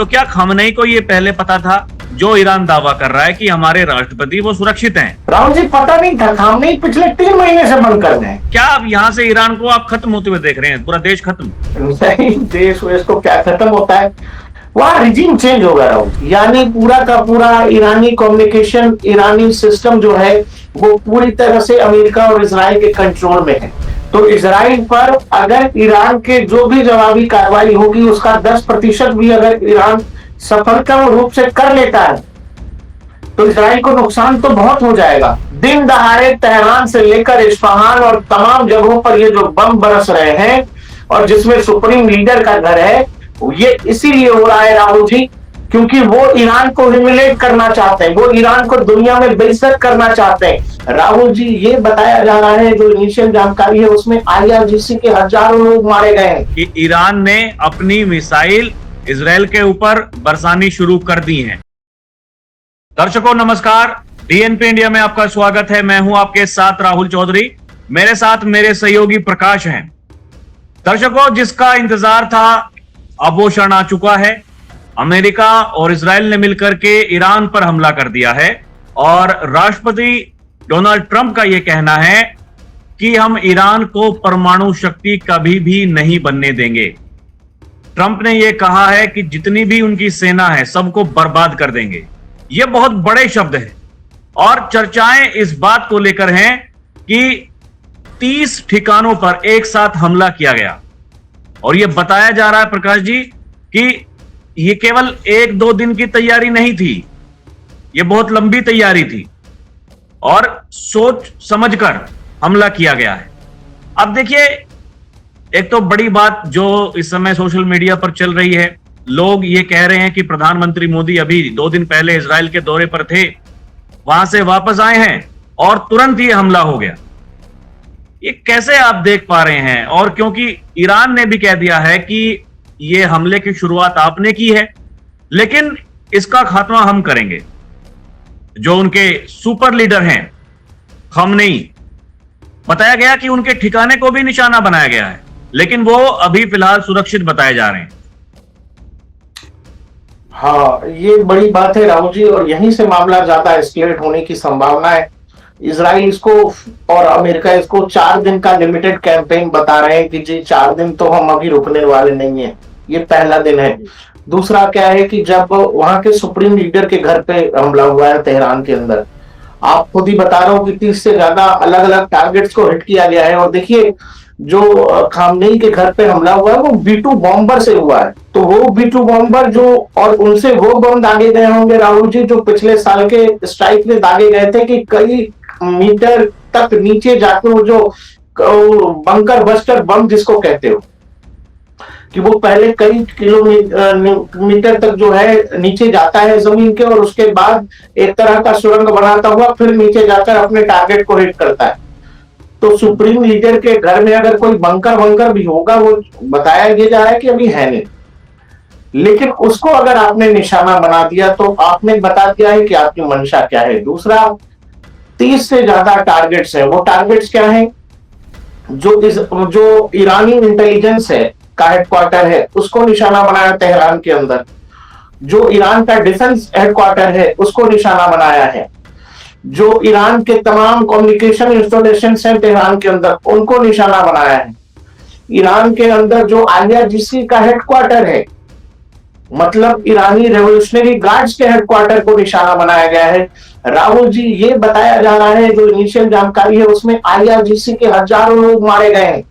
तो क्या खamenei को ये पहले पता था, जो ईरान दावा कर रहा है कि हमारे राष्ट्रपति वो सुरक्षित हैं? राहुल जी, पता नहीं था। खamenei पिछले 3 महीने से बंद कर रहे हैं। क्या अब यहाँ से ईरान को आप खत्म होते हुए देख रहे हैं? पूरा देश खत्म? नहीं, देश वेश को क्या खत्म होता है, वहां रिजीम चेंज होगा राहुल। यानी पूरा का पूरा ईरानी कम्युनिकेशन, ईरानी सिस्टम जो है वो पूरी तरह से अमेरिका और इजराइल के कंट्रोल में है। तो इजराइल पर अगर ईरान के जो भी जवाबी कार्रवाई होगी उसका 10% भी अगर ईरान सफलतम रूप से कर लेता है तो इजराइल को नुकसान तो बहुत हो जाएगा। दिन दहाड़े तेहरान से लेकर इस्फहान और तमाम जगहों पर ये जो बम बरस रहे हैं और जिसमें सुप्रीम लीडर का घर है, ये इसीलिए हो रहा है राहुल जी, क्योंकि वो ईरान को ह्यूमिलेट करना चाहते हैं, वो ईरान को दुनिया में बेइज्जत करना चाहते हैं। राहुल जी, ये बताया जा रहा है, जो इनिशियल जानकारी है उसमें IRGC के हजारों लोग मारे गए हैं कि ईरान ने अपनी मिसाइल इजराइल के ऊपर बरसानी शुरू कर दी है। दर्शकों नमस्कार, DNP इंडिया में आपका स्वागत है। मैं हूं आपके साथ राहुल चौधरी, मेरे साथ मेरे सहयोगी प्रकाश हैं। दर्शकों, जिसका इंतजार था अब वो क्षण आ चुका है। अमेरिका और इजराइल ने मिलकर के ईरान पर हमला कर दिया है और राष्ट्रपति डोनाल्ड ट्रंप का यह कहना है कि हम ईरान को परमाणु शक्ति कभी भी नहीं बनने देंगे। ट्रंप ने यह कहा है कि जितनी भी उनकी सेना है सबको बर्बाद कर देंगे। ये बहुत बड़े शब्द हैं और चर्चाएं इस बात को लेकर हैं कि 30 ठिकानों पर एक साथ हमला किया गया और यह बताया जा रहा है प्रकाश जी कि ये केवल 1-2 दिन की तैयारी नहीं थी, ये बहुत लंबी तैयारी थी और सोच समझकर हमला किया गया है। अब देखिए, एक तो बड़ी बात जो इस समय सोशल मीडिया पर चल रही है, लोग ये कह रहे हैं कि प्रधानमंत्री मोदी अभी 2 दिन पहले इजराइल के दौरे पर थे, वहां से वापस आए हैं और तुरंत ये हमला हो गया। ये कैसे आप देख पा रहे हैं? और क्योंकि ईरान ने भी कह दिया है कि ये हमले की शुरुआत आपने की है, लेकिन इसका खात्मा हम करेंगे। जो उनके सुपर लीडर हैं खamenei, बताया गया कि उनके ठिकाने को भी निशाना बनाया गया है, लेकिन वो अभी फिलहाल सुरक्षित बताए जा रहे हैं। हाँ, ये बड़ी बात है राहुल जी, और यहीं से मामला ज्यादा एस्केलेट होने की संभावना है। इजराइल इसको और अमेरिका इसको 4 दिन का लिमिटेड कैंपेन बता रहे हैं कि जी 4 दिन तो हम अभी रुकने वाले नहीं है। ये पहला दिन है। दूसरा क्या है कि जब वहां के सुप्रीम लीडर के घर पे हमला हुआ है तेहरान के अंदर, आप खुद ही बता रहे हो कि 30 से ज्यादा अलग अलग टारगेट्स को हिट किया गया है। और देखिए, जो खamenei के घर पे हमला हुआ है वो B2 बॉम्बर से हुआ है। तो वो B2 बॉम्बर जो, और उनसे वो बम दागे गए होंगे राहुल जी जो पिछले साल के स्ट्राइक में दागे गए थे कि कई मीटर तक नीचे जाके वो जो बंकर बस्टर बम जिसको कहते हो, कि वो पहले कई किलोमीटर तक जो है नीचे जाता है जमीन के और उसके बाद एक तरह का सुरंग बनाता हुआ फिर नीचे जाकर अपने टारगेट को हिट करता है। तो सुप्रीम लीडर के घर में अगर कोई बंकर भी होगा, वो बताया ये जा रहा है कि अभी है नहीं, लेकिन उसको अगर आपने निशाना बना दिया तो आपने बता दिया है कि आपकी मंशा क्या है। दूसरा, 30 से ज्यादा टारगेट्स हैं। वो टारगेट्स क्या हैं? जो ईरानी इंटेलिजेंस है का हेडक्वार्टर है उसको निशाना बनाया तेहरान के अंदर। जो ईरान का डिफेंस हेडक्वार्टर है उसको निशाना बनाया है। जो ईरान के तमाम कम्युनिकेशन इंस्टॉलेशन हैं तेहरान के अंदर उनको निशाना बनाया है। ईरान के अंदर जो IRGC का हेडक्वार्टर है, मतलब ईरानी रेवोल्यूशनरी गार्ड्स के हेडक्वार्टर को निशाना बनाया गया है। राहुल जी, ये बताया जा रहा है, जो इनिशियल जानकारी है उसमें IRGC के हजारों लोग मारे गए हैं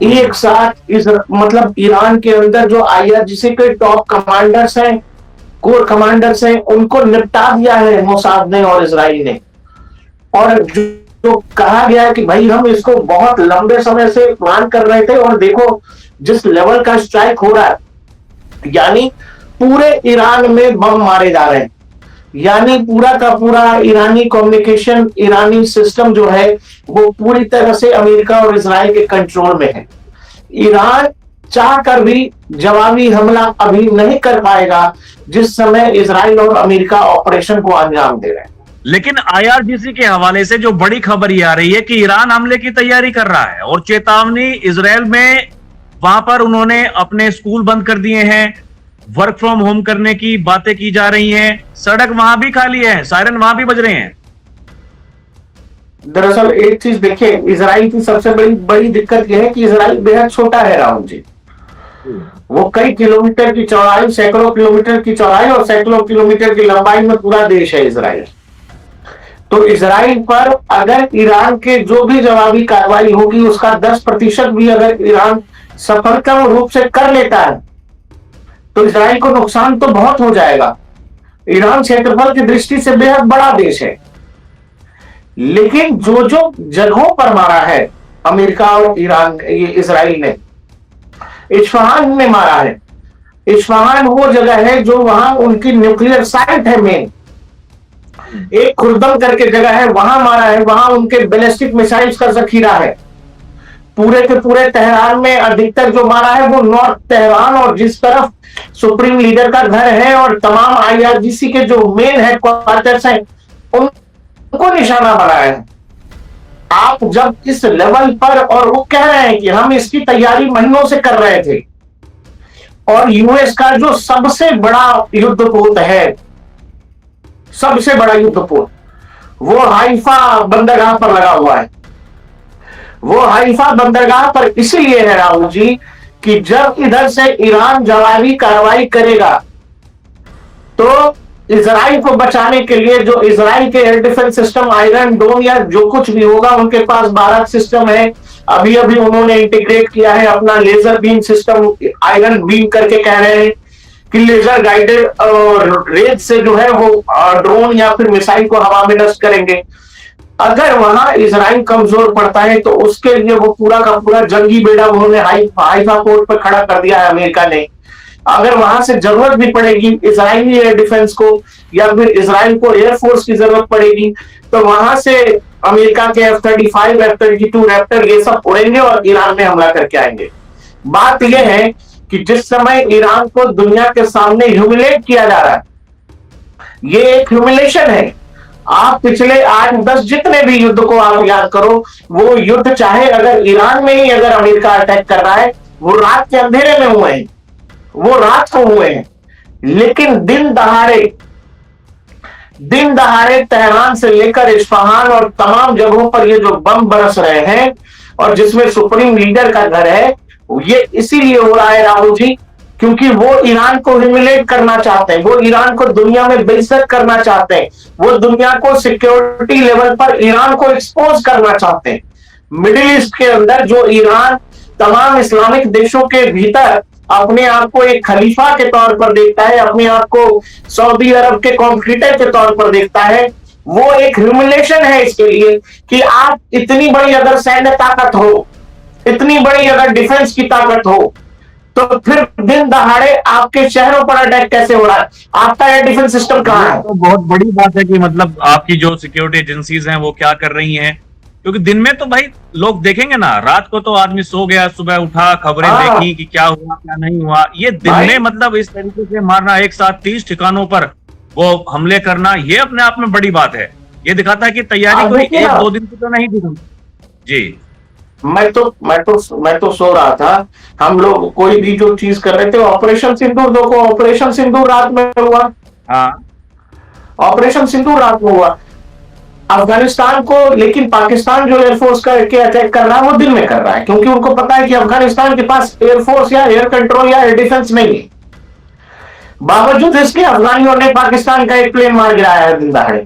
एक साथ। मतलब ईरान के अंदर जो IRGC के टॉप कमांडर्स हैं, कोर कमांडर्स हैं, उनको निपटा दिया है मोसाद ने और इजराइल ने। और जो कहा गया है कि भाई हम इसको बहुत लंबे समय से प्लान कर रहे थे, और देखो जिस लेवल का स्ट्राइक हो रहा है, यानी पूरे ईरान में बम मारे जा रहे हैं, यानी पूरा का पूरा ईरानी कम्युनिकेशन, ईरानी सिस्टम जो है वो पूरी तरह से अमेरिका और इजराइल के कंट्रोल में है। ईरान चाहकर भी जवाबी हमला अभी नहीं कर पाएगा जिस समय इजराइल और अमेरिका ऑपरेशन को अंजाम दे रहे हैं। लेकिन IRGC के हवाले से जो बड़ी खबर ये आ रही है कि ईरान हमले की तैयारी कर रहा है और चेतावनी इजराइल में, वहां पर उन्होंने अपने स्कूल बंद कर दिए हैं वर्क फ्रॉम होम करने की बातें की जा रही हैं, सड़क वहां भी खाली है, सायरन वहां भी बज रहे हैं। दरअसल एक चीज देखिए, इजराइल की सबसे बड़ी बड़ी दिक्कत यह है कि इजराइल बेहद छोटा है राहुल जी। वो कई किलोमीटर की चौड़ाई, सैकड़ों किलोमीटर की चौड़ाई और सैकड़ों किलोमीटर की लंबाई में पूरा देश है इजराइल। तो इजराइल पर अगर ईरान के जो भी जवाबी कार्रवाई होगी उसका 10% भी अगर ईरान सफलतम रूप से कर लेता है तो इजराइल को नुकसान तो बहुत हो जाएगा। ईरान क्षेत्रफल की दृष्टि से बेहद बड़ा देश है, लेकिन जो जो जगहों पर मारा है अमेरिका और ईरान, ये इजराइल ने इस्फहान में मारा है। इस्फहान वो जगह है जो वहां उनकी न्यूक्लियर साइट है मेन, एक खुर्दम करके जगह है, वहां मारा है। वहां उनके बैलिस्टिक मिसाइल्स का जखीरा है। पूरे के पूरे तेहरान में अधिकतर जो मारा है वो नॉर्थ तेहरान और जिस तरफ सुप्रीम लीडर का घर है और तमाम आईआरजीसी के जो मेन हेडक्वार्टर्स हैं उनको निशाना बनाया है। आप जब इस लेवल पर, और वो कह रहे हैं कि हम इसकी तैयारी महीनों से कर रहे थे, और यूएस का जो सबसे बड़ा युद्धपोत है, सबसे बड़ा युद्धपोत, वो हाइफा बंदरगाह पर लगा हुआ है। वो हाइफा बंदरगाह पर इसलिए है राहुल जी कि जब इधर से ईरान जवाबी कार्रवाई करेगा तो इजराइल को बचाने के लिए जो इजराइल के एयर डिफेंस सिस्टम, आयरन डोम या जो कुछ भी होगा, उनके पास 12 सिस्टम है। अभी अभी उन्होंने इंटीग्रेट किया है अपना laser beam system, iron beam करके कह रहे हैं कि लेजर गाइडेड रेज से जो है वो ड्रोन या फिर मिसाइल को हवा में नष्ट करेंगे। अगर वहां इजराइल कमजोर पड़ता है तो उसके लिए वो पूरा का पूरा जंगी बेड़ा उन्होंने हाइफा पोर्ट पर खड़ा कर दिया है अमेरिका ने। अगर वहां से जरूरत भी पड़ेगी इजरायली एयर डिफेंस को या फिर इजराइल को एयरफोर्स की जरूरत पड़ेगी तो वहां से अमेरिका के F-35, F-22 रैप्टर ये सब उड़ेंगे और ईरान में हमला करके आएंगे। बात यह है कि जिस समय ईरान को दुनिया के सामने ह्यूमिलेट किया जा रहा है, ये एक ह्यूमिलेशन है। आप पिछले 8-10 जितने भी युद्ध को आप याद करो, वो युद्ध चाहे अगर ईरान में ही अगर अमेरिका अटैक कर रहा है, वो रात के अंधेरे में हुए हैं, वो रात को हुए हैं। लेकिन दिन दहाड़े तेहरान से लेकर इस्फहान और तमाम जगहों पर ये जो बम बरस रहे हैं और जिसमें सुप्रीम लीडर का घर है, ये इसीलिए हो रहा है राहुल जी क्योंकि वो ईरान को ह्यूमिलेट करना चाहते हैं, वो ईरान को दुनिया में बेइज्जत करना चाहते हैं, वो दुनिया को सिक्योरिटी लेवल पर ईरान को एक्सपोज करना चाहते हैं। मिडिल ईस्ट के अंदर जो ईरान तमाम इस्लामिक देशों के भीतर अपने आप को एक खलीफा के तौर पर देखता है, अपने आप को सऊदी अरब के कॉम्पिटिटर के तौर पर देखता है, वो एक ह्यूमिलेशन है इसके लिए कि आप इतनी बड़ी अगर सैन्य ताकत हो, इतनी बड़ी अगर डिफेंस की ताकत हो, तो फिर दिन दहाड़े आपके शहरों पर अटैक कैसे हो रहा है? आपका एयर डिफेंस सिस्टम कहां है? तो बहुत बड़ी बात है कि मतलब आपकी जो सिक्योरिटी एजेंसीज हैं वो क्या कर रही हैं, क्योंकि दिन में तो भाई लोग देखेंगे ना, रात को तो आदमी सो गया, सुबह उठा खबरें देखी कि क्या हुआ क्या नहीं हुआ। ये दिन में मतलब इस तरीके से मारना, एक साथ 30 ठिकानों पर वो हमले करना, ये अपने आप में बड़ी बात है। ये दिखाता है कि तैयारी कोई 1-2 दिन की तो नहीं थी। जी, मैं तो सो रहा था। हम लोग कोई भी जो चीज कर रहे थे, ऑपरेशन सिंदूर देखो, ऑपरेशन सिंदूर रात में हुआ। हाँ, ऑपरेशन सिंदूर रात में हुआ अफगानिस्तान को, लेकिन पाकिस्तान जो एयरफोर्स के अटैक कर रहा है वो दिन में कर रहा है क्योंकि उनको पता है कि अफगानिस्तान के पास एयरफोर्स या एयर कंट्रोल या एयर डिफेंस नहीं है। बावजूद इसके अफगानियों ने पाकिस्तान का एक प्लेन मार गिराया है दिन दहाड़े।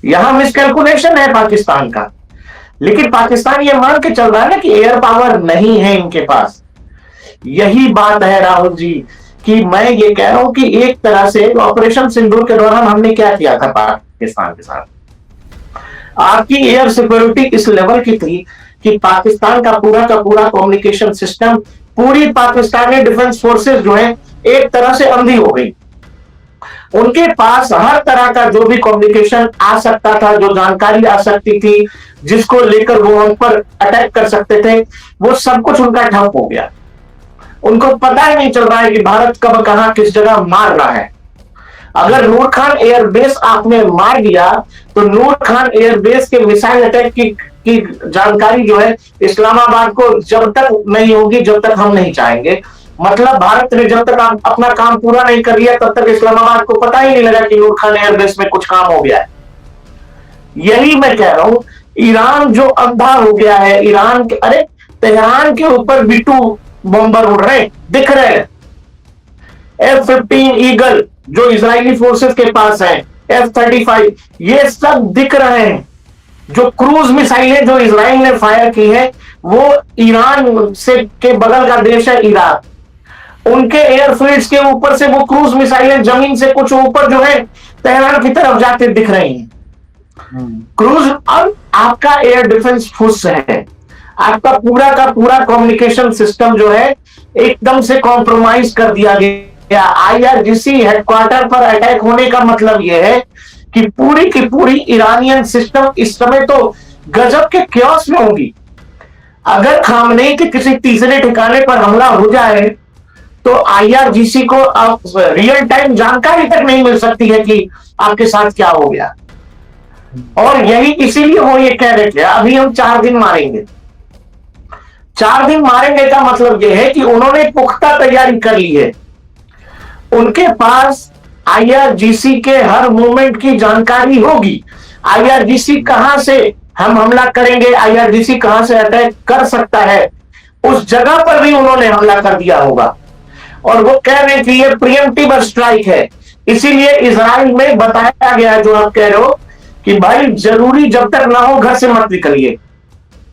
यहां मिसकैलकुलेशन है पाकिस्तान का, लेकिन पाकिस्तान ये मान के चल रहा है ना कि एयर पावर नहीं है इनके पास। यही बात है राहुल जी कि मैं ये कह रहा हूं कि एक तरह से ऑपरेशन सिंदूर के दौरान हमने क्या किया था पाकिस्तान के साथ, आपकी एयर सिक्योरिटी इस लेवल की थी कि पाकिस्तान का पूरा कम्युनिकेशन सिस्टम, पूरी पाकिस्तानी डिफेंस फोर्सेस जो है एक तरह से अंधी हो गई। उनके पास हर तरह का जो भी कम्युनिकेशन आ सकता था, जो जानकारी आ सकती थी, जिसको लेकर वो हम पर अटैक कर सकते थे, वो सब कुछ उनका ठप हो गया। उनको पता ही नहीं चल रहा है कि भारत कब कहां किस जगह मार रहा है। अगर नूर खान एयरबेस आपने मार दिया तो नूर खान एयरबेस के मिसाइल अटैक की जानकारी जो है इस्लामाबाद को जब तक नहीं होगी, जब तक हम नहीं चाहेंगे, मतलब भारत ने जब तक अपना काम पूरा नहीं कर लिया तब तक इस्लामाबाद को पता ही नहीं लगा कि नूर खान एयरबेस में कुछ काम हो गया है। यही मैं कह रहा हूं, ईरान जो अंधा हो गया है, ईरान के, अरे तेहरान के ऊपर B-2 बॉम्बर उड़ रहे, दिख रहे हैं। F-15 ईगल जो इजरायली फोर्सेस के पास है, F-35, ये सब दिख रहे हैं। जो क्रूज मिसाइलें जो इजराइल ने फायर की है, वो ईरान से के बगल का देश है इराक, उनके एयरफील्ड्स के ऊपर से वो क्रूज मिसाइलें जमीन से कुछ ऊपर जो है तेहरान की तरफ जाते दिख रही हैं। क्रूज, अब आपका एयर डिफेंस फुस है, आपका पूरा का पूरा कम्युनिकेशन सिस्टम जो है एकदम से कॉम्प्रोमाइज कर दिया गया। IRGC हेडक्वार्टर पर अटैक होने का मतलब यह है कि पूरी की पूरी ईरानियन सिस्टम इस समय तो गजब के क्योस में होगी। अगर खामनेई के किसी तीसरे ठिकाने पर हमला हो जाए तो IRGC को अब रियल टाइम जानकारी तक नहीं मिल सकती है कि आपके साथ क्या हो गया। और यही इसीलिए वो ये कह रहे थे अभी हम 4 दिन मारेंगे। 4 दिन मारेंगे का मतलब यह है कि उन्होंने पुख्ता तैयारी कर ली है, उनके पास IRGC के हर मूवमेंट की जानकारी होगी। IRGC कहां से हम हमला करेंगे, IRGC कहां से अटैक कर सकता है, उस जगह पर भी उन्होंने हमला कर दिया होगा। और वो कह रहे हैं कि ये प्रिएम्प्टिव स्ट्राइक है, इसीलिए इजराइल में बताया गया जो आप कह रहे हो कि भाई जरूरी जब तक ना हो घर से मत निकलिए।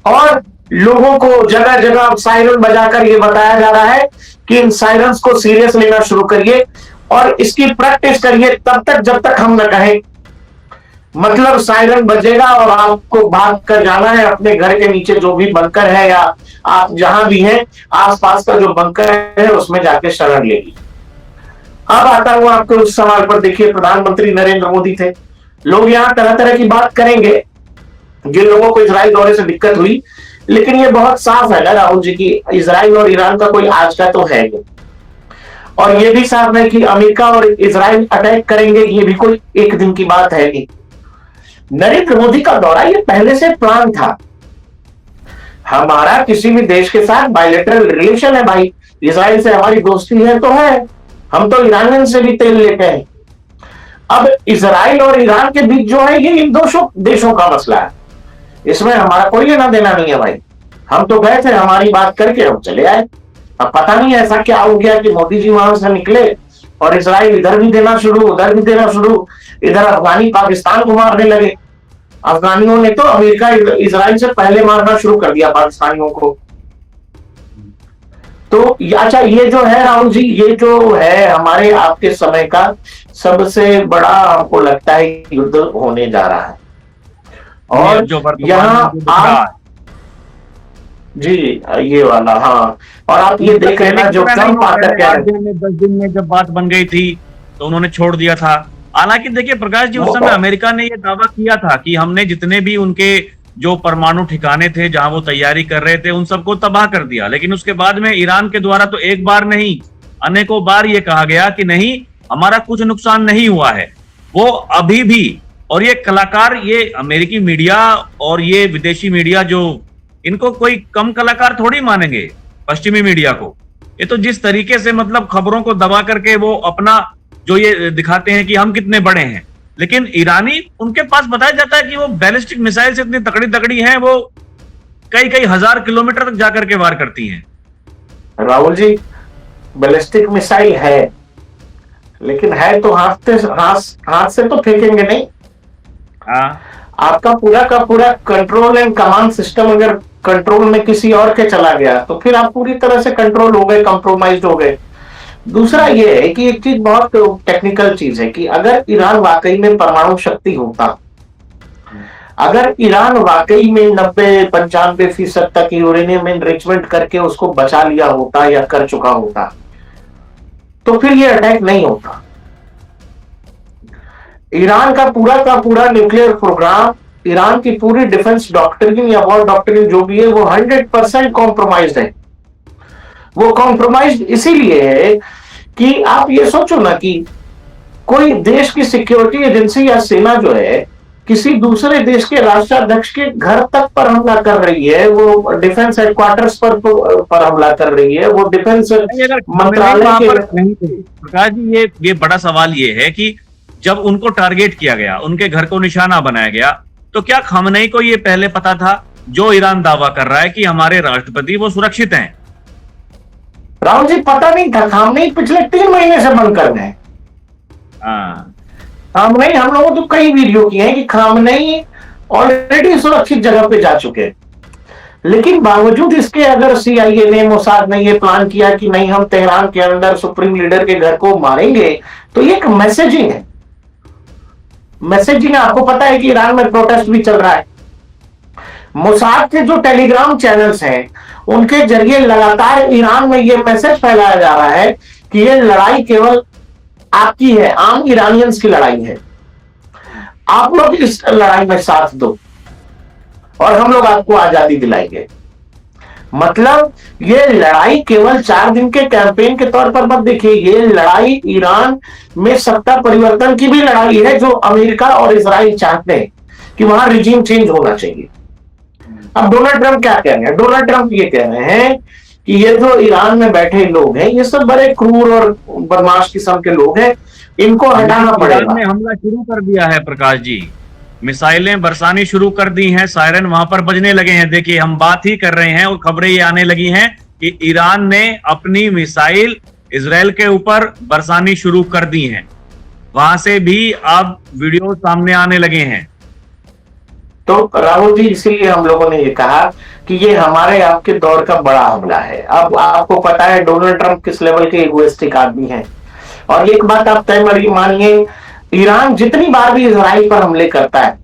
और लोगों को जगह जगह सायरन बजाकर ये बताया जा रहा है कि इन सायरन्स को सीरियस लेना शुरू करिए और इसकी प्रैक्टिस करिए तब तक जब तक हम न कहें। मतलब सायरन बजेगा और आपको भाग कर जाना है अपने घर के नीचे जो भी बंकर है या आप जहां भी हैं आसपास का जो बंकर है उसमें जाके शरण लेगी। अब आता हूं आपके उस सवाल पर। देखिए, प्रधानमंत्री नरेंद्र मोदी थे, लोग यहां तरह तरह की बात करेंगे जिन लोगों को इजराइल दौरे से दिक्कत हुई, लेकिन ये बहुत साफ है ना राहुल जी की इजराइल और ईरान का कोई आज का तो है नहीं। और ये भी साफ है कि अमेरिका और इजराइल अटैक करेंगे, ये भी कोई एक दिन की बात है नहीं। नरेंद्र मोदी का दौरा ये पहले से प्लान था। हमारा किसी भी देश के साथ बायलैटरल रिलेशन है भाई, इजराइल से हमारी दोस्ती है तो है, हम तो ईरानियन से भी तेल लेते हैं। अब इजराइल और ईरान के बीच जो है ये इन दो देशों का मसला है, इसमें हमारा कोई लेना देना नहीं है भाई। हम तो गए थे, हमारी बात करके हम चले आए। अब पता नहीं ऐसा क्या हो गया कि मोदी जी वहां से निकले और इजराइल इधर भी देना शुरू, उधर भी देना शुरू, इधर अफगानी पाकिस्तान को मारने लगे। अफगानियों ने तो अमेरिका इजराइल से पहले मारना शुरू कर दिया पाकिस्तानियों को। तो अच्छा, ये जो है राहुल जी, ये जो है हमारे आपके समय का सबसे बड़ा हमको लगता है युद्ध होने जा रहा है। और यहाँ आप जी ये वाला, हाँ, और आप ये देख रहे हैं ना जो ट्रंप आकर क्या है, 10 दिन में जब बात बन गई थी तो उन्होंने छोड़ दिया था। हालांकि देखिए प्रकाश जी, उस समय अमेरिका ने ये दावा किया था कि हमने जितने भी उनके जो परमाणु ठिकाने थे जहां वो तैयारी कर रहे थे उन सबको तबाह कर दिया। लेकिन उसके बाद में ईरान के द्वारा तो एक बार नहीं अनेकों बार ये कहा गया कि नहीं, हमारा कुछ नुकसान नहीं हुआ है। वो अभी भी, और ये कलाकार, ये अमेरिकी मीडिया और ये विदेशी मीडिया जो, इनको कोई कम कलाकार थोड़ी मानेंगे पश्चिमी मीडिया को। ये तो जिस तरीके से मतलब खबरों को दबा करके वो अपना जो ये दिखाते हैं कि हम कितने बड़े हैं, लेकिन ईरानी, उनके पास बताया जाता है कि वो बैलिस्टिक मिसाइल से इतनी तकड़ी तकड़ी हैं, वो कई कई हजार किलोमीटर तक जाकर के वार करती हैं। राहुल जी, बैलिस्टिक मिसाइल है, लेकिन है तो हाथ से तो फेंकेंगे नहीं। आपका पूरा का पूरा कंट्रोल एंड कमांड सिस्टम अगर कंट्रोल में किसी और के चला गया तो फिर आप पूरी तरह से कंट्रोल हो गए, कंप्रोमाइज हो गए। दूसरा ये है कि एक चीज बहुत टेक्निकल चीज है कि अगर ईरान वाकई में परमाणु शक्ति होता, अगर ईरान वाकई में 90-95% तक यूरेनियम एनरिचमेंट करके उसको बचा लिया होता या कर चुका होता तो फिर ये अटैक नहीं होता। ईरान का पूरा न्यूक्लियर प्रोग्राम, ईरान की पूरी डिफेंस डॉक्ट्रिन या वॉर डॉक्ट्रिन जो भी है वो 100% कॉम्प्रोमाइज्ड है। वो कॉम्प्रोमाइज इसीलिए है कि आप ये सोचो ना कि कोई देश की सिक्योरिटी एजेंसी या सेना जो है किसी दूसरे देश के राष्ट्राध्यक्ष के घर तक पर हमला कर रही है, वो डिफेंस हेडक्वार्टर्स पर हमला कर रही है, वो डिफेंस नहीं, अगर मंत्रालय वहां के। पर नहीं थे प्रकाश जी, ये बड़ा सवाल ये है कि जब उनको टारगेट किया गया, उनके घर को निशाना बनाया गया, तो क्या खामनेई को ये पहले पता था, जो ईरान दावा कर रहा है कि हमारे राष्ट्रपति वो सुरक्षित हैं? राहुल जी, पता नहीं था। खामनेई पिछले 3 महीने से बंद कर गए। हाँ, खामनेई, हम लोगों तो कई वीडियो किए हैं कि खामनेई ऑलरेडी सुरक्षित जगह पे जा चुके हैं, लेकिन बावजूद इसके अगर सीआईए ने, मोसाद ने ये प्लान किया कि नहीं, हम तेहरान के अंदर सुप्रीम लीडर के घर को मारेंगे, तो ये एक मैसेजिंग है। मैसेजिंग, आपको पता है कि ईरान में प्रोटेस्ट भी चल रहा है। मोसाद के जो टेलीग्राम चैनल्स हैं, उनके जरिए लगातार ईरान में यह मैसेज फैलाया जा रहा है कि यह लड़ाई केवल आपकी है, आम ईरानियंस की लड़ाई है, आप लोग इस लड़ाई में साथ दो और हम लोग आपको आजादी दिलाएंगे। मतलब ये लड़ाई केवल 4 दिन के कैंपेन के तौर पर मत देखिए, ये लड़ाई ईरान में सत्ता परिवर्तन की भी लड़ाई है, जो अमेरिका और इजराइल चाहते हैं कि वहां रिजीम चेंज होना चाहिए। अब डोनाल्ड ट्रंप क्या कह रहे हैं? डोनाल्ड ट्रंप ये कह रहे हैं कि ये जो ईरान में बैठे लोग हैं, ये सब बड़े क्रूर और बदमाश किस्म के लोग हैं, इनको हटाना पड़ेगा। ईरान ने हमला शुरू कर दिया है प्रकाश जी, मिसाइलें बरसानी शुरू कर दी हैं, सायरन वहां पर बजने लगे हैं। देखिए, हम बात ही कर रहे हैं और खबरें ये आने लगी हैं कि ईरान ने अपनी मिसाइल इजराइल के ऊपर बरसानी शुरू कर दी हैं। वहां से भी अब वीडियो सामने आने लगे हैं। तो राहुल जी, इसीलिए हम लोगों ने ये कहा कि ये हमारे आपके दौर का बड़ा हमला है। अब आपको पता है डोनाल्ड ट्रंप किस लेवल के इगोइस्टिक आदमी हैं, और एक बात आप तय मानिए, ईरान जितनी बार भी इजराइल पर हमले करता है,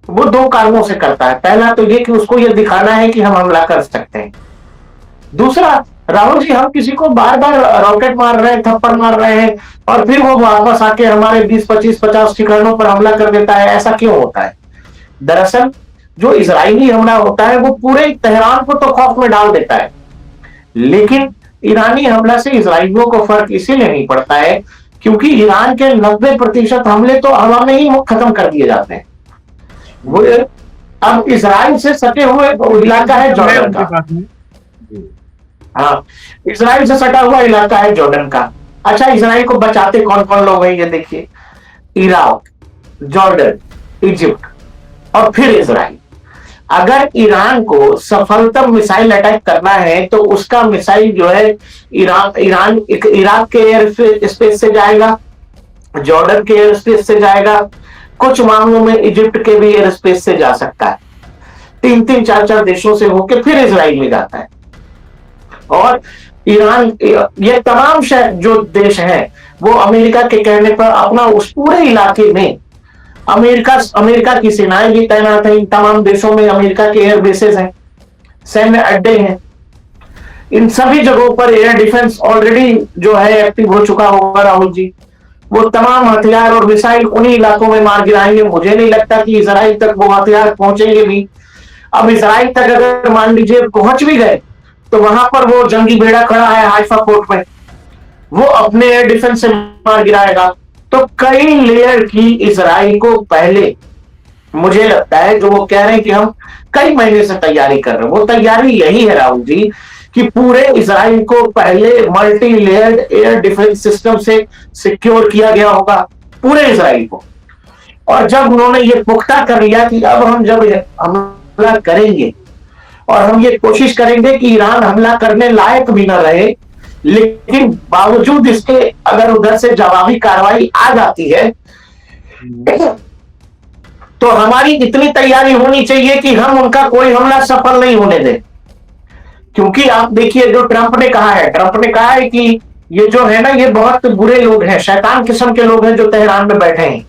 वो 2 कारणों से करता है। पहला तो ये कि उसको ये दिखाना है कि हम हमला कर सकते हैं। दूसरा, राहुल जी, हम किसी को बार बार रॉकेट मार रहे हैं, थप्पड़ मार रहे हैं, और फिर वो वापस आके हमारे 20, 25, 50 ठिकानों पर हमला कर देता है। ऐसा क्यों होता है? दरअसल जो इजरायली हमला होता है, वो पूरे तेहरान को तो खौफ में डाल देता है, लेकिन ईरानी हमला से इजरायलियों को फर्क इसीलिए नहीं पड़ता है क्योंकि ईरान के 90% हमले तो हवा में ही खत्म कर दिए जाते हैं। वो अब इजराइल से सटे हुए इलाका है जॉर्डन का। हाँ, इजराइल से सटा हुआ इलाका है जॉर्डन का। अच्छा, इजराइल को बचाते कौन कौन लोग हैं ये देखिए, इराक, जॉर्डन, इजिप्ट और फिर इजराइल। अगर ईरान को सफलतम मिसाइल अटैक करना है तो उसका मिसाइल जो है इराक के एयर स्पेस से जाएगा, जॉर्डन के एयर स्पेस से जाएगा, कुछ मामलों में इजिप्ट के भी एयर स्पेस से जा सकता है। 3-3, 4-4 देशों से होकर फिर इजराइल में जाता है। और ईरान, ये तमाम जो देश हैं, वो अमेरिका के कहने पर अपना उस पूरे इलाके में अमेरिका की सेनाएं भी तैनात है। इन तमाम देशों में अमेरिका के एयर बेसेस हैं, सैन्य अड्डे हैं। इन सभी जगहों पर एयर डिफेंस ऑलरेडी जो है एक्टिव हो चुका होगा राहुल जी। वो तमाम हथियार और मिसाइल उन्हीं इलाकों में मार गिराएंगे। मुझे नहीं लगता कि इजराइल तक वो हथियार पहुंचेंगे भी। अब इजराइल तक अगर मान लीजिए पहुंच भी गए तो वहां पर वो जंगी बेड़ा खड़ा है हाइफा पोर्ट में, वो अपने एयर डिफेंस से मार गिराएगा। तो कई लेयर की इजराइल को पहले, मुझे लगता है जो वो कह रहे हैं कि हम कई महीने से तैयारी कर रहे हैं, वो तैयारी यही है राहुल जी कि पूरे इजराइल को पहले multi layered air defence system से सिक्योर किया गया होगा, पूरे इजराइल को। और जब उन्होंने ये पुख्ता कर लिया कि अब हम जब हमला करेंगे और हम ये कोशिश करेंगे कि ईरान हमला करने लायक भी ना रहे, लेकिन बावजूद इसके अगर उधर से जवाबी कार्रवाई आ जाती है तो हमारी इतनी तैयारी होनी चाहिए कि हम उनका कोई हमला सफल नहीं होने दें। क्योंकि आप देखिए जो ट्रंप ने कहा है कि ये जो है ना, ये बहुत बुरे लोग हैं, शैतान किस्म के लोग हैं जो तेहरान में बैठे हैं,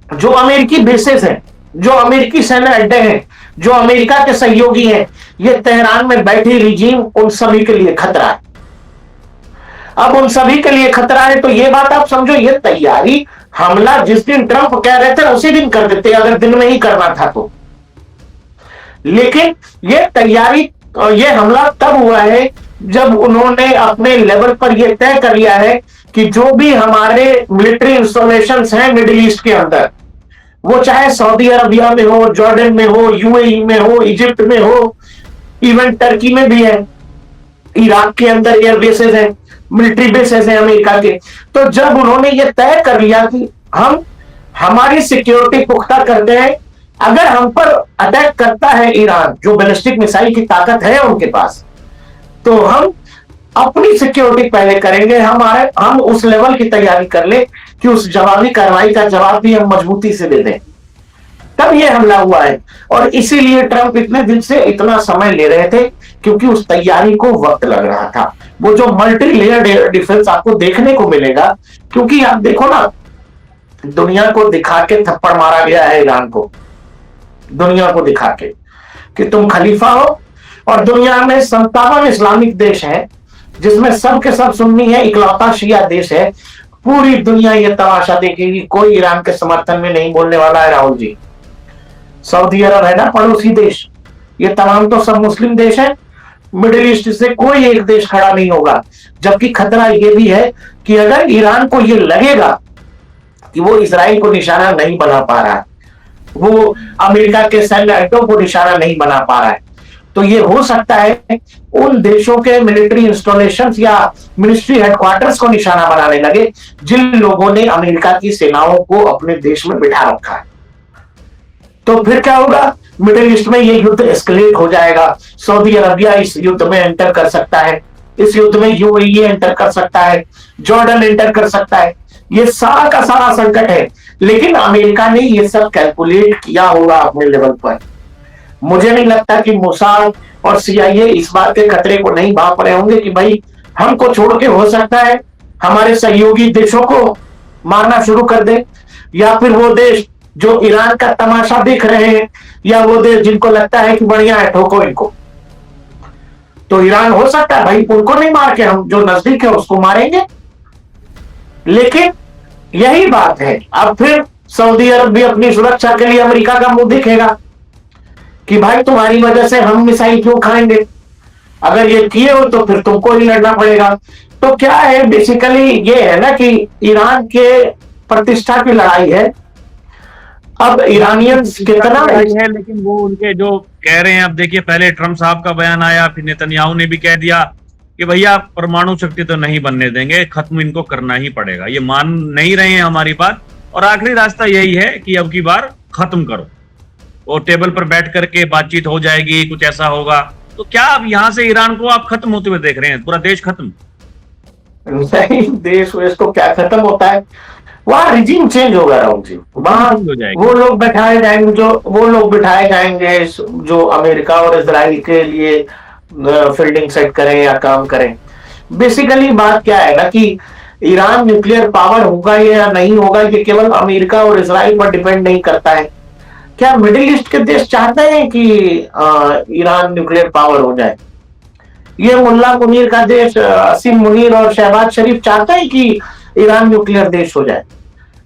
जो अमेरिकी बेसेस हैं, जो अमेरिकी सैन्य अड्डे हैं, जो अमेरिका के सहयोगी हैं, ये तेहरान में बैठी रिजीम उन सभी के लिए खतरा है। अब उन सभी के लिए खतरा है तो ये बात आप समझो, ये तैयारी हमला जिस दिन ट्रंप कह रहे थे उसी दिन कर देते अगर दिन में ही करना था तो। लेकिन ये तैयारी, ये हमला तब हुआ है जब उन्होंने अपने लेवल पर यह तय कर लिया है कि जो भी हमारे मिलिट्री इंस्टॉलेशंस हैं मिडिल ईस्ट के अंदर, वो चाहे सऊदी अरबिया में हो, जॉर्डन में हो, यूएई में हो, इजिप्ट में हो, इवन टर्की में भी है, इराक के अंदर एयर बेसेस हैं, मिलिट्री बेसेस हैं अमेरिका के। तो जब उन्होंने ये तय कर लिया कि हम हमारी सिक्योरिटी पुख्ता करते हैं, अगर हम पर अटैक करता है ईरान, जो बैलिस्टिक मिसाइल की ताकत है उनके पास, तो हम अपनी सिक्योरिटी पहले करेंगे, हम उस लेवल की तैयारी कर ले कि उस जवाबी कार्रवाई का जवाब भी हम मजबूती से दे दें। तब ये हमला हुआ है। और इसीलिए ट्रंप इतने दिन से इतना समय ले रहे थे, क्योंकि उस तैयारी को वक्त लग रहा था। वो जो मल्टी लेयर डिफेंस आपको देखने को मिलेगा, क्योंकि आप देखो ना, दुनिया को दिखा के थप्पड़ मारा गया है ईरान को, दुनिया को दिखा के कि तुम खलीफा हो। और दुनिया में 57 इस्लामिक देश हैं, जिसमें सब के सब सुन्नी है, इकलौता शिया देश है। पूरी दुनिया ये तमाशा देखेगी, कोई ईरान के समर्थन में नहीं बोलने वाला है। राहुल जी, सऊदी अरब है ना पड़ोसी देश, ये तमाम तो सब मुस्लिम देश है। मिडिल ईस्ट से कोई एक देश खड़ा नहीं होगा। जबकि खतरा ये भी है कि अगर ईरान को ये लगेगा कि वो इजराइल को निशाना नहीं बना पा रहा है, वो अमेरिका के सैन्य अड्डों को निशाना नहीं बना पा रहा है, तो ये हो सकता है उन देशों के मिलिट्री इंस्टॉलेशन या मिलिट्री हेडक्वार्टर्स को निशाना बनाने लगे, जिन लोगों ने अमेरिका की सेनाओं को अपने देश में बिठा रखा है। तो फिर क्या होगा, मिडिल ईस्ट में ये युद्ध एस्केलेट हो जाएगा। सऊदी अरबिया इस युद्ध में एंटर कर सकता है, इस युद्ध में यूएई एंटर कर सकता है, जॉर्डन एंटर कर सकता है। ये सारा का सारा संकट है। लेकिन अमेरिका ने ये सब कैलकुलेट किया होगा अपने लेवल पर। मुझे नहीं लगता कि मोसाद और सीआईए इस बात के खतरे को नहीं भाप रहे होंगे कि भाई हमको छोड़ के हो सकता है हमारे सहयोगी देशों को मारना शुरू कर दे, या फिर वो देश जो ईरान का तमाशा देख रहे हैं, या वो देश जिनको लगता है कि बढ़िया है ठोको इनको। तो ईरान हो सकता है भाई उनको नहीं मार के हम जो नजदीक है उसको मारेंगे। लेकिन यही बात है, अब फिर सऊदी अरब भी अपनी सुरक्षा के लिए अमेरिका का मुंह दिखेगा कि भाई तुम्हारी वजह से हम मिसाइल क्यों खाएंगे, अगर ये किए हो तो फिर तुमको ही लड़ना पड़ेगा। तो क्या है, बेसिकली ये है ना कि ईरान के प्रतिष्ठा की लड़ाई है। अब ईरानियंस कितना है, लेकिन वो उनके जो कह रहे हैं, अब देखिए पहले ट्रंप साहब का बयान आया, फिर नेतन्याहू ने भी कह दिया कि भैया परमाणु शक्ति तो नहीं बनने देंगे, खत्म इनको करना ही पड़ेगा। ये मान नहीं रहे हैं हमारी बात, और आखिरी रास्ता यही है कि अब की बार खत्म करो, और टेबल पर बैठ करके बातचीत हो जाएगी, कुछ ऐसा होगा। तो क्या अब यहाँ से ईरान को आप खत्म होते हुए देख रहे हैं, पूरा देश खत्म? नहीं, देश वेश तो क्या खत्म होता है, वहां रिजीम चेंज होगा राहुल जी। वहां वो लोग बैठाए जाएंगे जो अमेरिका और इजराइल के लिए फील्डिंग सेट करें या काम करें। बेसिकली बात क्या है ना कि ईरान न्यूक्लियर पावर होगा या नहीं होगा, ये केवल अमेरिका और इजराइल पर डिपेंड नहीं करता है। क्या मिडिल ईस्ट के देश चाहते हैं कि ईरान न्यूक्लियर पावर हो जाए? ये मुल्ला मुनीर का देश, असीम मुनीर और शहबाज शरीफ चाहते हैं कि ईरान न्यूक्लियर देश हो जाए?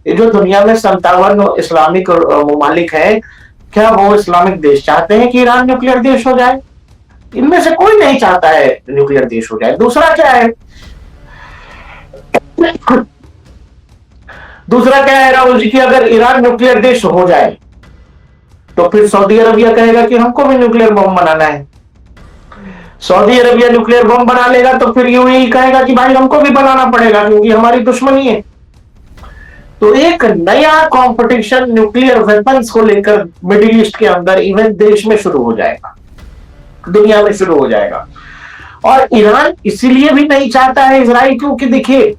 ये जो दुनिया में 57 इस्लामिक ममालिक है, क्या वो इस्लामिक देश चाहते हैं कि ईरान न्यूक्लियर देश हो जाए? इनमें से कोई नहीं चाहता है न्यूक्लियर देश हो जाए। दूसरा क्या है, राहुल जी, कि अगर ईरान न्यूक्लियर देश हो जाए तो फिर सऊदी अरबिया कहेगा कि हमको भी न्यूक्लियर बम बनाना है। सऊदी अरबिया न्यूक्लियर बम बना लेगा तो फिर यूएई कहेगा कि भाई हमको भी बनाना पड़ेगा, क्योंकि हमारी दुश्मनी है। तो एक नया कंपटीशन न्यूक्लियर वेपन्स को लेकर मिडिल ईस्ट के अंदर, इवन देश में शुरू हो जाएगा, दुनिया में शुरू हो जाएगा। और ईरान इसीलिए भी नहीं चाहता है इजराइल, क्योंकि देखिए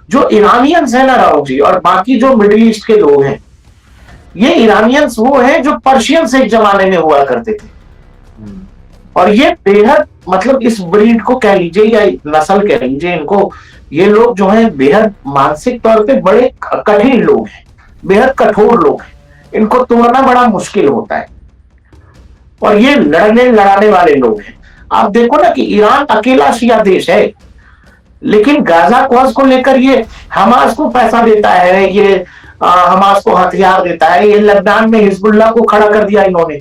जो ईरानियंस है ना राहुल जी, और बाकी जो मिडिल ईस्ट के लोग हैं, ये ईरानियंस वो हैं जो पर्शियंस एक जमाने में हुआ करते थे। और ये बेहद, मतलब इस ब्रीड को कह लीजिए या नस्ल कह लीजिए इनको, ये लोग जो हैं बेहद मानसिक तौर पे बड़े कठिन लोग हैं, बेहद कठोर लोग हैं, इनको तोड़ना बड़ा मुश्किल होता है। और ये लड़ाने वाले लोग हैं। आप देखो ना कि ईरान अकेला शिया देश है, लेकिन गाजा कॉज को लेकर ये हमास को पैसा देता है, ये हमास को हथियार देता है, ये लबनान में हिजबुल्लाह को खड़ा कर दिया इन्होंने।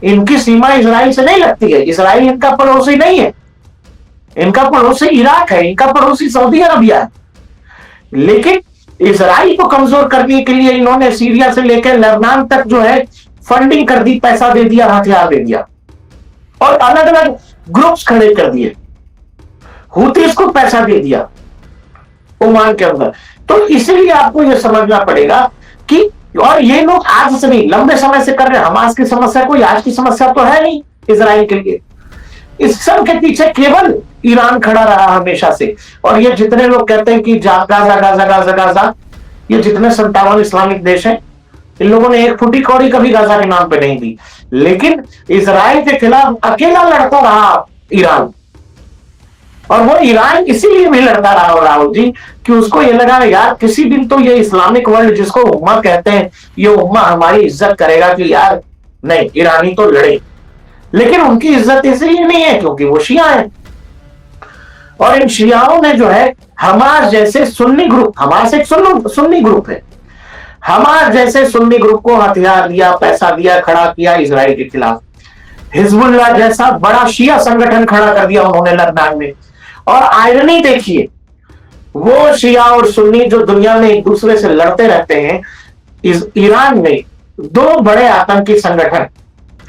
इनकी सीमा इजराइल से नहीं लगती है, इजराइल इनका पड़ोसी नहीं है, इनका पड़ोसी इराक है, इनका पड़ोसी सऊदी अरबिया है। लेकिन इजराइल को कमजोर करने के लिए इन्होंने सीरिया से लेकर लेबनान तक जो है फंडिंग कर दी, पैसा दे दिया, हथियार दे दिया और अलग अलग ग्रुप्स खड़े कर दिए। हुतीस को पैसा दे दिया ओमान के अंदर। तो इसलिए आपको यह समझना पड़ेगा कि, और ये लोग आज से नहीं लंबे समय से कर रहे हैं। हमास की समस्या कोई आज की समस्या तो है नहीं इजराइल के लिए। इस सब के पीछे केवल ईरान खड़ा रहा हमेशा से। और ये जितने लोग कहते हैं कि गाजा गाजा गाजा गाजा, ये जितने 57 इस्लामिक देश हैं, इन लोगों ने एक फुटी कौड़ी कभी गाजा के नाम पे नहीं दी। लेकिन इजराइल के खिलाफ अकेला लड़ता रहा ईरान। और वो ईरान इसीलिए भी लड़ता रहा राहुल जी कि उसको ये लगा यार किसी दिन तो ये इस्लामिक वर्ल्ड जिसको उम्मा कहते हैं, ये उम्मा हमारी इज्जत करेगा कि यार नहीं, ईरानी तो लड़े। लेकिन उनकी इज्जत इसलिए नहीं है क्योंकि वो शिया है। और इन शियाओं ने जो है हमास जैसे सुन्नी ग्रुप, हमास एक सुन्नी ग्रुप है, हमास जैसे सुन्नी ग्रुप को हथियार दिया, पैसा दिया, खड़ा किया इजराइल के खिलाफ। हिजबुल्लाह जैसा बड़ा शिया संगठन खड़ा कर दिया उन्होंने लबनान में। और आयरनी देखिए, वो शिया और सुन्नी जो दुनिया में एक दूसरे से लड़ते रहते हैं, ईरान में दो बड़े आतंकी संगठन,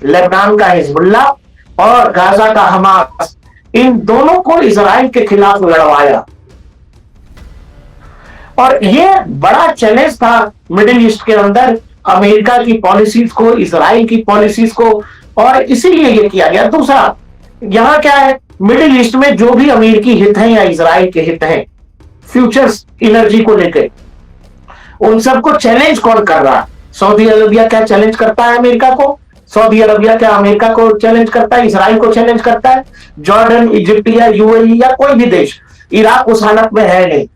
लेबनान का हिजबुल्लाह और गाजा का हमास, इन दोनों को इजराइल के खिलाफ लड़वाया। और ये बड़ा चैलेंज था मिडिल ईस्ट के अंदर अमेरिका की पॉलिसीज को, इजराइल की पॉलिसीज को, और इसीलिए ये किया गया। दूसरा, यहां क्या है, मिडिल ईस्ट में जो भी अमेरिकी हित हैं या इजराइल के हित हैं फ्यूचर्स एनर्जी को लेकर, उन सबको चैलेंज कौन कर रहा है? सऊदी अरबिया क्या चैलेंज करता है अमेरिका को? सऊदी अरबिया क्या अमेरिका को चैलेंज करता है? इजराइल को चैलेंज करता है? जॉर्डन, इजिप्ट या यूएई या कोई भी देश, इराक उस हालत में है नहीं।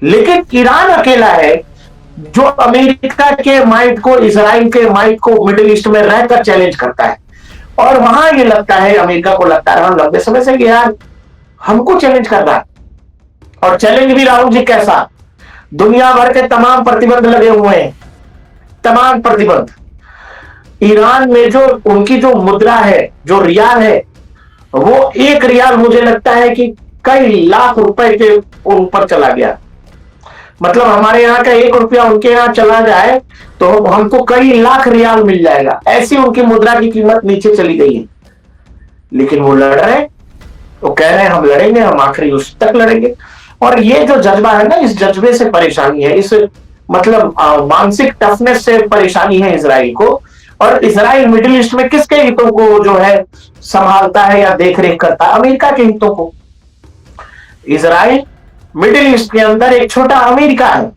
लेकिन ईरान अकेला है जो अमेरिका के माइट को, इजराइल के माइट को मिडिल ईस्ट में रहकर चैलेंज करता है। और वहां ये लगता है, अमेरिका को लगता है लंबे समय से कि यार हमको चैलेंज कर रहा है। और चैलेंज भी राहुल जी कैसा, दुनिया भर के तमाम प्रतिबंध लगे हुए हैं, तमाम प्रतिबंध। ईरान में जो उनकी जो मुद्रा है, जो रियाल है, वो एक रियाल मुझे लगता है कि कई लाख रुपए के ऊपर चला गया। मतलब हमारे यहाँ का 1 रुपया उनके यहाँ चला जाए तो हमको कई लाख रियाल मिल जाएगा, ऐसी उनकी मुद्रा की कीमत नीचे चली गई है। लेकिन वो लड़ रहे, वो कह रहे हैं हम लड़ेंगे, हम आखिरी उस तक लड़ेंगे। और ये जो जज्बा है ना, इस जज्बे से परेशानी है, इस मतलब मानसिक टफनेस से परेशानी है इजराइल को। और इजराइल मिडिल ईस्ट में किसके हितों को जो है संभालता है या देखरेख करता है? अमेरिका के हितों को। इजराइल मिडिल ईस्ट के अंदर एक छोटा अमेरिका है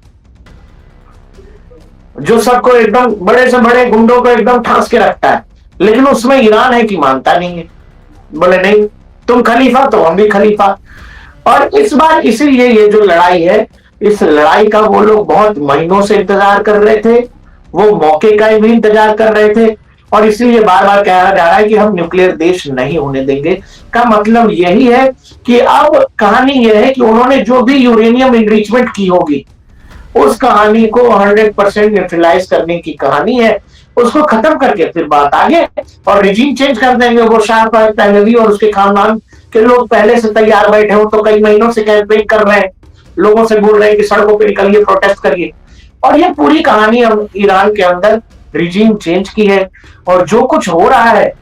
जो सबको एकदम बड़े से बड़े गुंडों को एकदम ठांस के रखता है। लेकिन उसमें ईरान है कि मानता नहीं है, बोले नहीं तुम खलीफा तो हम भी खलीफा। और इस बार इसीलिए ये जो लड़ाई है, इस लड़ाई का वो लोग बहुत महीनों से इंतजार कर रहे थे, वो मौके का भी इंतजार कर रहे थे। और इसीलिए बार बार कहा जा रहा है कि हम न्यूक्लियर देश नहीं होने देंगे। का मतलब यही है कि अब कहानी यह है कि उन्होंने जो भी यूरेनियम इनरिचमेंट की होगी उस कहानी को 100% न्यूट्रलाइज करने की कहानी है, उसको खत्म करके फिर बात आगे और रिजीम चेंज कर देंगे। वो शाह पहलवी और उसके खानदान के लोग पहले से तैयार बैठे हो, तो कई महीनों से कैंपेन कर रहे हैं, लोगों से बोल रहे हैं कि सड़कों पे निकलिए, प्रोटेस्ट करिए। और ये पूरी कहानी हम ईरान के अंदर रिजीम चेंज की है। और जो कुछ हो रहा है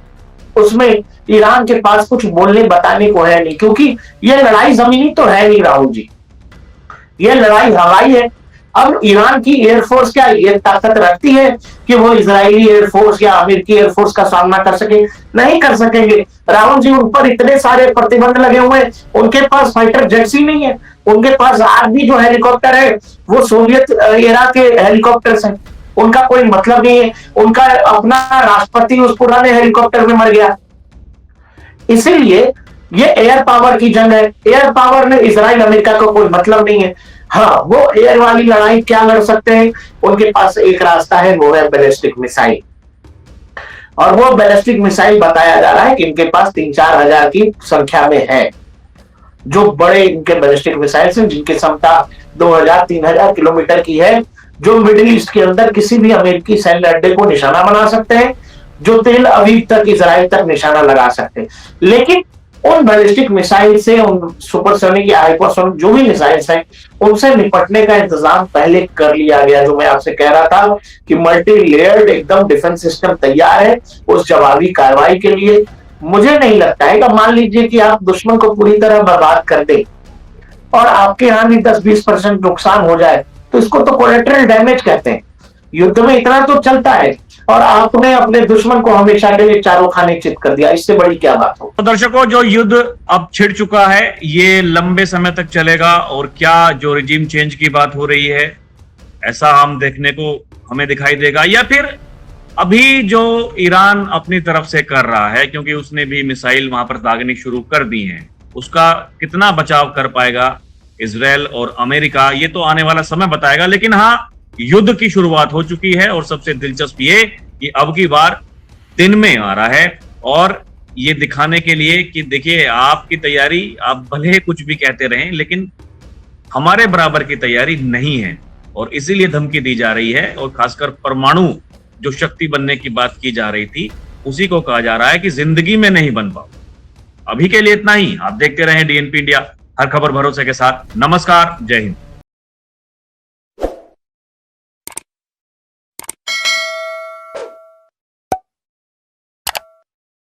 उसमें ईरान के पास कुछ बोलने बताने को है नहीं, क्योंकि ये लड़ाई जमीनी तो है नहीं राहुल जी, ये लड़ाई हवाई है। अब ईरान की एयरफोर्स क्या ये ताकत रखती है कि वो इजरायली एयरफोर्स या अमेरिकी एयरफोर्स का सामना कर सके? नहीं कर सकेंगे राहुल जी। उन पर इतने सारे प्रतिबंध लगे हुए हैं, उनके पास फाइटर जेट्स ही नहीं है, उनके पास आज भी जो हेलीकॉप्टर है वो सोवियत एरा के हेलीकॉप्टर्स हैं, उनका कोई मतलब नहीं है। उनका अपना राष्ट्रपति उस पुराने हेलीकॉप्टर में मर गया। इसीलिए ये एयर पावर की जंग है। एयर पावर में इजराइल अमेरिका को कोई मतलब नहीं है। हाँ, वो एयर वाली लड़ाई क्या लड़ सकते हैं, उनके पास एक रास्ता है, वो है बैलिस्टिक मिसाइल। और वो बैलिस्टिक मिसाइल बताया जा रहा है कि इनके पास 3-4 हजार की संख्या में है, जो बड़े इनके बैलिस्टिक मिसाइल्स हैं जिनकी क्षमता 2000-3000 किलोमीटर की है, जो मिडिल ईस्ट के अंदर किसी भी अमेरिकी सैन्य अड्डे को निशाना बना सकते हैं, जो तेल अवीव तक, इजराइल तक निशाना लगा सकते हैं। लेकिन उन बैलिस्टिक मिसाइल से, उन सुपरसोनिक या हाइपरसोनिक जो भी मिसाइल्स हैं, उनसे निपटने का इंतजाम पहले कर लिया गया। जो मैं आपसे कह रहा था कि मल्टी लेयर्ड एकदम डिफेंस सिस्टम तैयार है उस जवाबी कार्रवाई के लिए। मुझे नहीं लगता है कि मान लीजिए कि आप दुश्मन को पूरी तरह बर्बाद कर दें और आपके यहां भी 10-20% नुकसान हो जाए, तो इसको तो कोलेटरल डैमेज कहते हैं। युद्ध में इतना तो चलता है और आपने अपने दुश्मन को हमेशा के लिए चारों खाने चित कर दिया, इससे बड़ी क्या बात हो। तो दर्शकों, जो युद्ध अब छिड़ चुका है ये लंबे समय तक चलेगा, और क्या जो रिजीम चेंज की बात हो रही है ऐसा हम देखने को हमें दिखाई देगा, या फिर अभी जो ईरान अपनी तरफ से कर रहा है, क्योंकि उसने भी मिसाइल वहां पर दागनी शुरू कर दी हैं, उसका कितना बचाव कर पाएगा इजराइल और अमेरिका, ये तो आने वाला समय बताएगा। लेकिन हाँ, युद्ध की शुरुआत हो चुकी है, और सबसे दिलचस्प ये कि अब की बार दिन में आ रहा है, और ये दिखाने के लिए कि देखिए आपकी तैयारी, आप भले कुछ भी कहते रहें लेकिन हमारे बराबर की तैयारी नहीं है, और इसीलिए धमकी दी जा रही है। और खासकर परमाणु जो शक्ति बनने की बात की जा रही थी, उसी को कहा जा रहा है कि जिंदगी में नहीं बन पाओ। अभी के लिए इतना ही। आप देखते रहें डीएनपी इंडिया, हर खबर भरोसे के साथ। नमस्कार, जय हिंद।